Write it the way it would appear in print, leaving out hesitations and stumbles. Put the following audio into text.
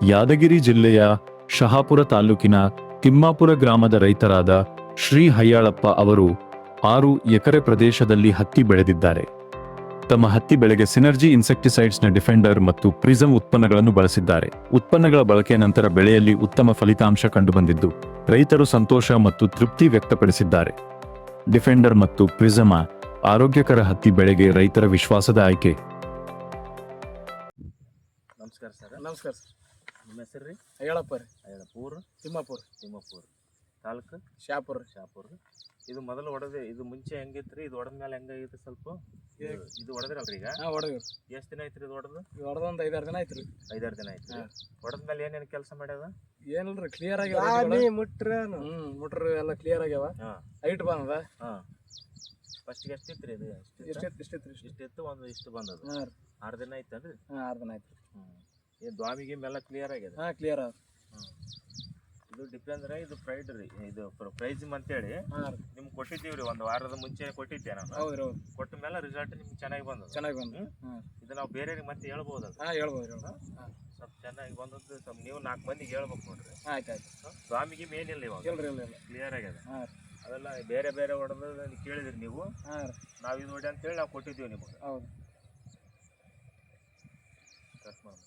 ಯಾದಗಿರಿ ಜಿಲ್ಲೆಯ ಶಹಾಪುರ ತಾಲೂಕಿನ ತಿಮ್ಮಾಪುರ ಗ್ರಾಮದ ರೈತರಾದ ಶ್ರೀ ಹಯ್ಯಾಳಪ್ಪ ಅವರು 6 ಎಕರೆ ಪ್ರದೇಶದಲ್ಲಿ ಹತ್ತಿ ಬೆಳೆದಿದ್ದಾರೆ. ತಮ್ಮ ಹತ್ತಿ ಬೆಳೆಗೆ ಸಿನರ್ಜಿ ಇನ್ಸೆಕ್ಟಿಸೈಡ್ಸ್ನ ಡಿಫೆಂಡರ್ ಮತ್ತು ಪ್ರಿಸಮ್ ಉತ್ಪನ್ನಗಳನ್ನು ಬಳಸಿದ್ದಾರೆ. ಉತ್ಪನ್ನಗಳ ಬಳಕೆಯ ನಂತರ ಬೆಳೆಯಲ್ಲಿ ಉತ್ತಮ ಫಲಿತಾಂಶ ಕಂಡುಬಂದಿದ್ದು ರೈತರು ಸಂತೋಷ ಮತ್ತು ತೃಪ್ತಿ ವ್ಯಕ್ತಪಡಿಸಿದ್ದಾರೆ. ಡಿಫೆಂಡರ್ ಮತ್ತು ಪ್ರಿಸಮ ಆರೋಗ್ಯಕರ ಹತ್ತಿ ಬೆಳೆಗೆ ರೈತರ ವಿಶ್ವಾಸದ ಆಯ್ಕೆ. ನಮಸ್ಕಾರ ಸರ್. ನಮಸ್ಕಾರ ಸರ್. ನಿಮ್ಮ ಹೆಸರು ರೀ? ಅಯ್ಯಳಪ್ಪ ರೀ. ಅಯ್ಯಳಪುರ ತಿಮ್ಮಾಪುರ ತಾಲೂಕು ಶಾಪುರ. ಇದು ಮೊದಲು ಇದು ಮುಂಚೆ ಹೆಂಗಿತ್ತು ರೀ? ಇದು ಹೊಡೆದ ಮೇಲೆ ಹೆಂಗಾಗಿತ್ತು? ಸ್ವಲ್ಪ ಇದು ಹೊಡೆದ್ರಲ್ರಿ ಈಗ? ಹೊಡೆದ್ರಿ. ಎಷ್ಟು ದಿನ ಐತ್ರಿ ಇದು ಹೊಡೆದು? ಹೊಡೆದೊಂದು 5-6 ದಿನ ಆಯ್ತು ರೀ. 5-6 ದಿನ ಆಯ್ತು. ಹೊಡೆದ ಮೇಲೆ ಏನೇನು ಕೆಲಸ ಮಾಡ್ಯದ? ಏನಿಲ್ರಿ, ಕ್ಲಿಯರ್ ಆಗ್ಯಾವ. ಮುಟ್ರ ಎಲ್ಲ ಕ್ಲಿಯರ್ ಆಗ್ಯಾವ. ಹೈಟ್ ಬಂದದ. ಫಸ್ಟ್ಗೆ ಎಷ್ಟಿತ್ತು ರೀ? ಇದು ಇಷ್ಟಿತ್ತು, ಒಂದು ಇಷ್ಟು ಬಂದದ. 6 ದಿನ ಆಯ್ತನ್ರಿ? 6 ದಿನ ಆಯ್ತು. ಏನು ದ್ವಾಮಿಗೆ ಎಲ್ಲ ಕ್ಲಿಯರ್ ಆಗ್ಯದ? ಕ್ಲಿಯರ್ ಆಗ. ಇದು ಡಿಪೆಂಡ್ರೆ ಇದು ಪ್ರೈಡ್ ರೀ. ಇದು ಪ್ರೈಸಿಮ್ ಅಂತೇಳಿ ನಿಮ್ಗೆ ಕೊಟ್ಟಿದ್ದೀವಿ ರೀ, ಒಂದು ವಾರದ ಮುಂಚೆ ಕೊಟ್ಟಿದ್ದೆ ನಾನು. ಹೌದು. ಕೊಟ್ಟ ಮೇಲೆ ರಿಸಲ್ಟ್ ನಿಮ್ಗೆ ಚೆನ್ನಾಗಿ ಬಂದು ಇದು ನಾವು ಬೇರೆಯವ್ರಿಗೆ ಮತ್ತೆ ಹೇಳ್ಬೋದಲ್ಲ? ಹೇಳ್ಬೋದು. ಸ್ವಲ್ಪ ಚೆನ್ನಾಗಿ ಬಂದದ್ದು ಸ್ವಲ್ಪ ನೀವು 4 ಮಂದಿಗೆ ಹೇಳ್ಬೇಕು ನೋಡ್ರಿ. ಆಯ್ತು. ಸ್ವಾಮಿಗೆ ಮೇನಿಲ್ಲ ಇವಾಗ ಕ್ಲಿಯರ್ ಆಗ್ಯದ. ಅದೆಲ್ಲ ಬೇರೆ ಹೊಡೆದು ಕೇಳಿದ್ರಿ ನೀವು. ನಾವು ಇದು ನೋಡಿ ಅಂತೇಳಿ ನಾವು ಕೊಟ್ಟಿದ್ದೀವಿ ನಿಮಗೆ. ಹೌದು. ಕಟ್ ಮಾಡಿ.